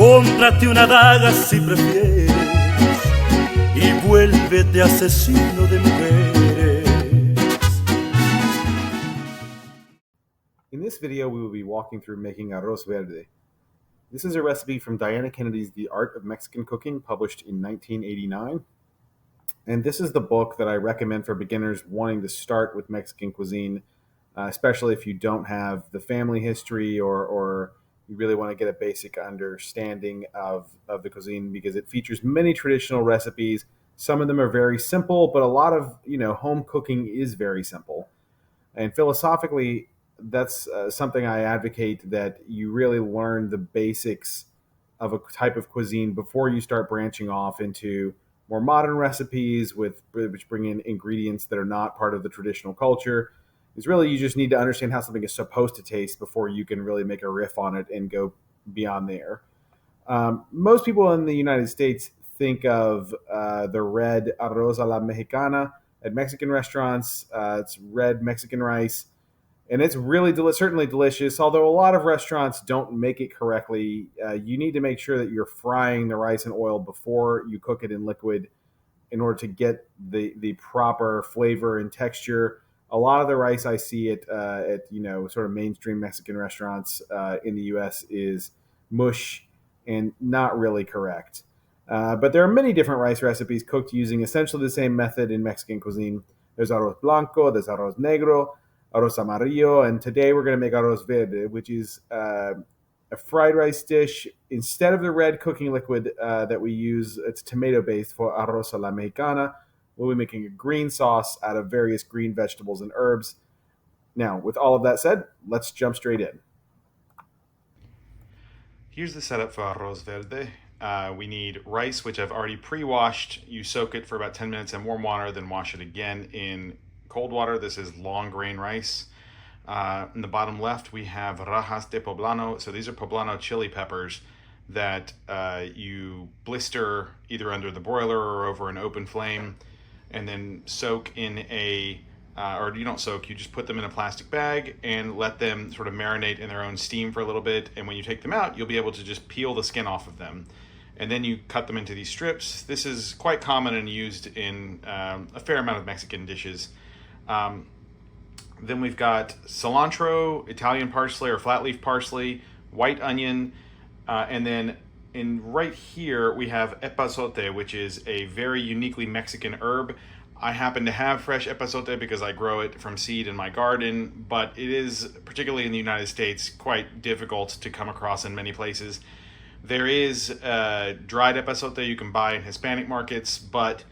Cómprate una daga si prefieres y vuélvete asesino de mujeres. In this video, we will be walking through making Arroz Verde. This is a recipe from Diana Kennedy's The Art of Mexican Cooking, published in 1989. And this is the book that I recommend for beginners wanting to start with Mexican cuisine, especially if you don't have the family history or you really want to get a basic understanding of the cuisine, because it features many traditional recipes. Some of them are very simple, but a lot of home cooking is very simple. And philosophically, that's something I advocate, that you really learn the basics of a type of cuisine before you start branching off into more modern recipes which bring in ingredients that are not part of the traditional culture. Is really, you just need to understand how something is supposed to taste before you can really make a riff on it and go beyond there. Most people in the United States think of the red arroz a la mexicana at Mexican restaurants. It's red Mexican rice, and it's really certainly delicious, although a lot of restaurants don't make it correctly. You need to make sure that you're frying the rice in oil before you cook it in liquid in order to get the proper flavor and texture. A lot of the rice I see at sort of mainstream Mexican restaurants in the U.S. is mush and not really correct. But there are many different rice recipes cooked using essentially the same method in Mexican cuisine. There's arroz blanco, there's arroz negro, arroz amarillo, and today we're going to make arroz verde, which is a fried rice dish. Instead of the red cooking liquid that we use, it's tomato-based for arroz a la mexicana. We'll be making a green sauce out of various green vegetables and herbs. Now, with all of that said, let's jump straight in. Here's the setup for arroz verde. We need rice, which I've already pre-washed. You soak it for about 10 minutes in warm water, then wash it again in cold water. This is long grain rice. In the bottom left, we have rajas de poblano. So these are poblano chili peppers that you blister either under the broiler or over an open flame, and then soak in or you don't soak, you just put them in a plastic bag and let them sort of marinate in their own steam for a little bit. And when you take them out, you'll be able to just peel the skin off of them. And then you cut them into these strips. This is quite common and used in a fair amount of Mexican dishes. Then we've got cilantro, Italian parsley or flat leaf parsley, white onion, and then right here we have epazote, which is a very uniquely Mexican herb. I happen to have fresh epazote because I grow it from seed in my garden, but it is, particularly in the United States, quite difficult to come across in many places. There is dried epazote you can buy in Hispanic markets, but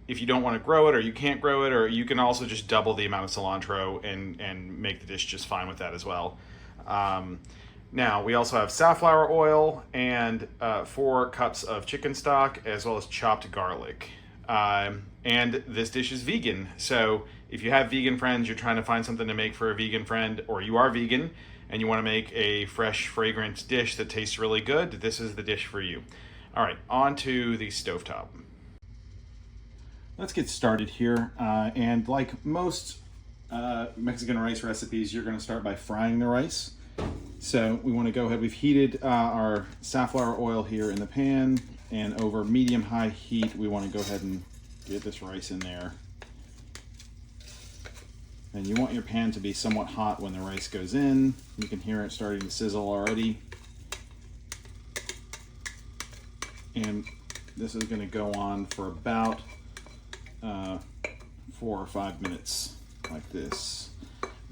if you don't want to grow it, or you can't grow it, or you can also just double the amount of cilantro and make the dish just fine with that as well. Now, we also have safflower oil and 4 cups of chicken stock, as well as chopped garlic. And this dish is vegan. So if you have vegan friends, you're trying to find something to make for a vegan friend, or you are vegan and you want to make a fresh, fragrant dish that tastes really good, this is the dish for you. All right, on to the stovetop. Let's get started here. And like most Mexican rice recipes, you're going to start by frying the rice. So we want to go ahead, we've heated our safflower oil here in the pan, and over medium-high heat, we want to go ahead and get this rice in there. And you want your pan to be somewhat hot when the rice goes in. You can hear it starting to sizzle already. And this is going to go on for about 4 or 5 minutes like this.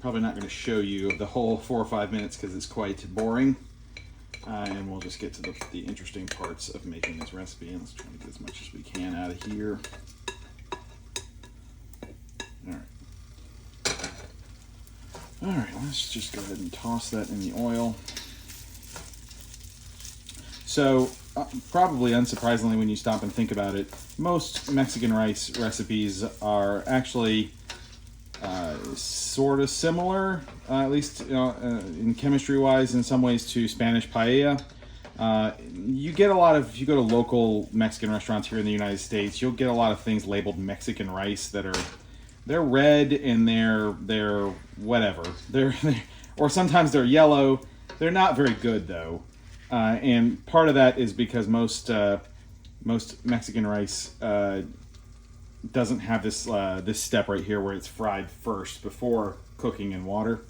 Probably not going to show you the whole 4 or 5 minutes because it's quite boring. And we'll just get to the interesting parts of making this recipe. And let's try to get as much as we can out of here. All right, let's just go ahead and toss that in the oil. So, probably unsurprisingly, when you stop and think about it, most Mexican rice recipes are actually sort of similar, at least in chemistry-wise, in some ways, to Spanish paella. You get a lot of, if you go to local Mexican restaurants here in the United States, you'll get a lot of things labeled Mexican rice that are, they're red and they're whatever. Or sometimes they're yellow. They're not very good though, and part of that is because most Mexican rice doesn't have this step right here where it's fried first before cooking in water.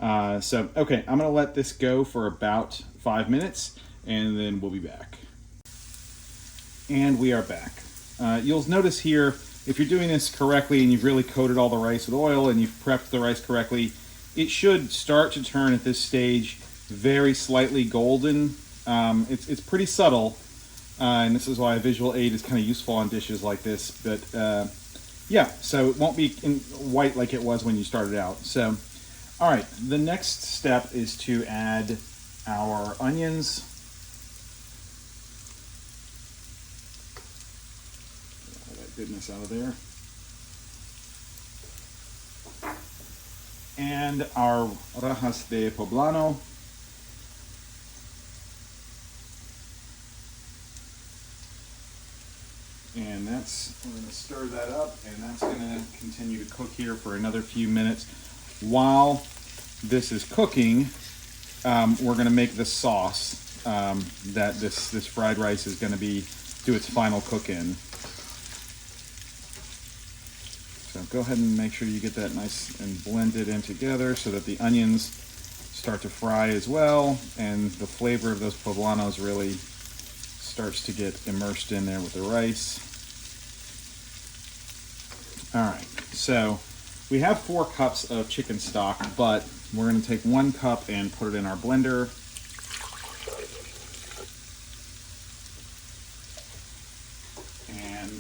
So okay, I'm gonna let this go for about 5 minutes, and then we'll be back. And we are back. You'll notice here, if you're doing this correctly and you've really coated all the rice with oil and you've prepped the rice correctly, it should start to turn at this stage very slightly golden. It's pretty subtle, and this is why a visual aid is kind of useful on dishes like this. But yeah, so it won't be white like it was when you started out. So, all right, the next step is to add our onions. All that goodness out of there. And our rajas de poblano. And we're going to stir that up, and that's going to continue to cook here for another few minutes. While this is cooking, we're going to make the sauce that this fried rice is going to do its final cook in. So go ahead and make sure you get that nice and blended in together so that the onions start to fry as well, and the flavor of those poblanos really starts to get immersed in there with the rice. All right, so we have 4 cups of chicken stock, but we're going to take 1 cup and put it in our blender. And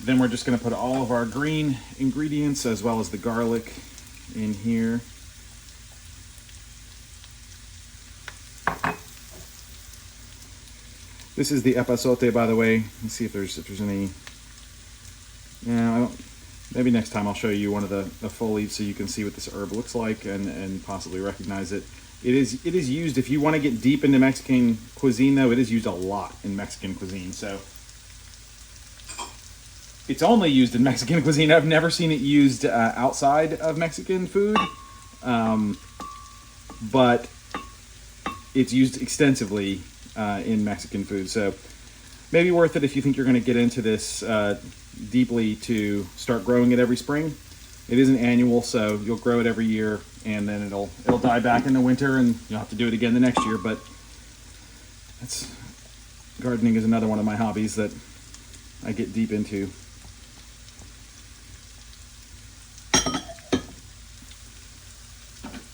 then we're just going to put all of our green ingredients as well as the garlic in here. This is the epazote, by the way. Let's see if there's any. Yeah, maybe next time I'll show you one of the full leaves so you can see what this herb looks like and possibly recognize it. It is used, if you want to get deep into Mexican cuisine though, it is used a lot in Mexican cuisine. So it's only used in Mexican cuisine. I've never seen it used outside of Mexican food, but it's used extensively in Mexican food. So maybe worth it if you think you're going to get into this deeply to start growing it every spring. It is an annual, so you'll grow it every year, and then it'll die back in the winter, and you'll have to do it again the next year. But gardening is another one of my hobbies that I get deep into.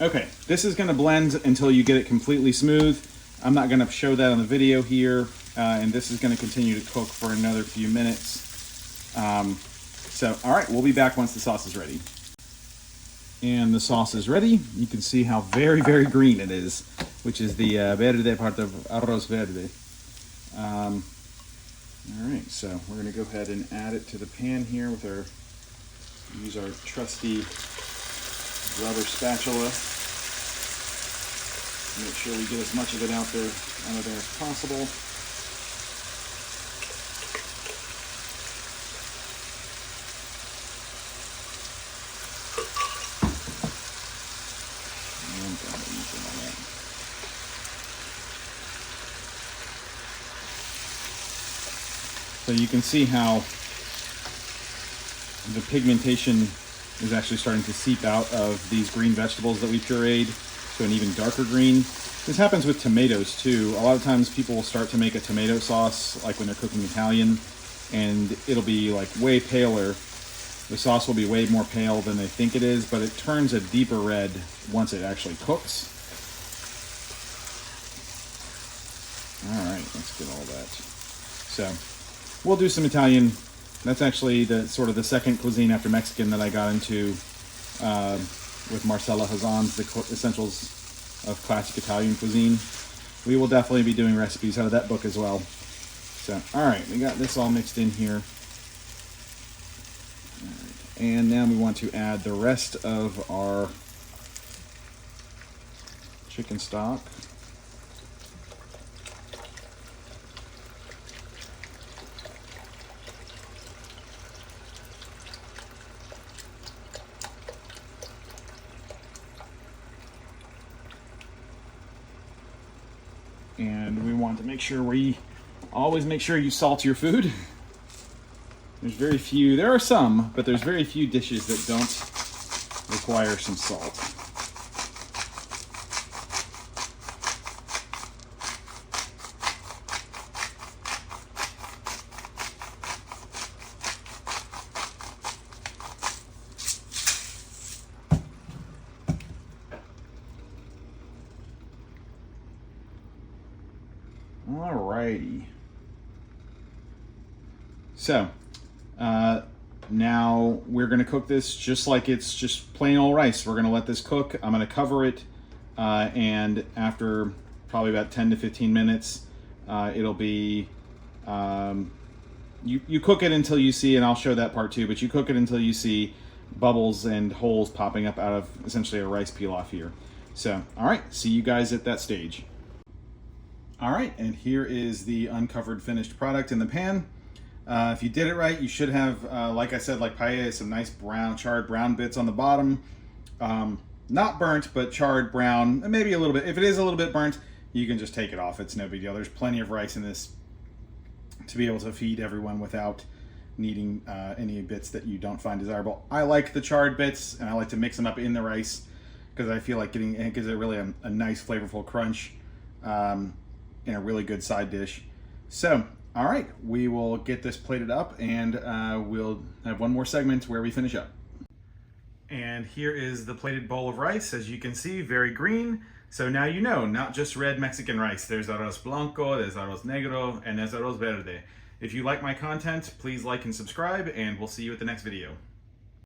Okay, this is going to blend until you get it completely smooth. I'm not going to show that on the video here, and this is going to continue to cook for another few minutes. So, all right, we'll be back once the sauce is ready. And the sauce is ready. You can see how very, very green it is, which is the verde part of Arroz Verde. All right, so we're going to go ahead and add it to the pan here with use our trusty rubber spatula. Make sure we get as much of it out of there as possible. So you can see how the pigmentation is actually starting to seep out of these green vegetables that we pureed to an even darker green. This happens with tomatoes too. A lot of times people will start to make a tomato sauce like when they're cooking Italian, and it'll be like way paler. The sauce will be way more pale than they think it is, but it turns a deeper red once it actually cooks. All right, let's get all that. So we'll do some Italian. That's actually the second cuisine after Mexican that I got into with Marcella Hazan's The Essentials of Classic Italian Cuisine. We will definitely be doing recipes out of that book as well. So, all right, we got this all mixed in here. All right, and now we want to add the rest of our chicken stock. And we want to make sure always make sure you salt your food. There's very few, there are some, but there's very few dishes that don't require some salt. Alrighty. So, now we're going to cook this just like it's just plain old rice. We're going to let this cook. I'm going to cover it, and after probably about 10 to 15 minutes, it'll be, you cook it until you see, and I'll show that part too, but you cook it until you see bubbles and holes popping up out of essentially a rice pilaf here. So, alright, see you guys at that stage. Alright, and here is the uncovered finished product in the pan. If you did it right, you should have, like I said, like paella, some nice charred brown bits on the bottom. Not burnt, but charred brown, maybe a little bit. If it is a little bit burnt, you can just take it off. It's no big deal. There's plenty of rice in this to be able to feed everyone without needing any bits that you don't find desirable. I like the charred bits, and I like to mix them up in the rice because I feel like it gives it really a nice flavorful crunch in a really good side dish. So, all right, we will get this plated up, and we'll have one more segment where we finish up. And here is the plated bowl of rice. As you can see, very green. So now you know, not just red Mexican rice. There's arroz blanco, there's arroz negro, and there's arroz verde. If you like my content, please like and subscribe, and we'll see you at the next video.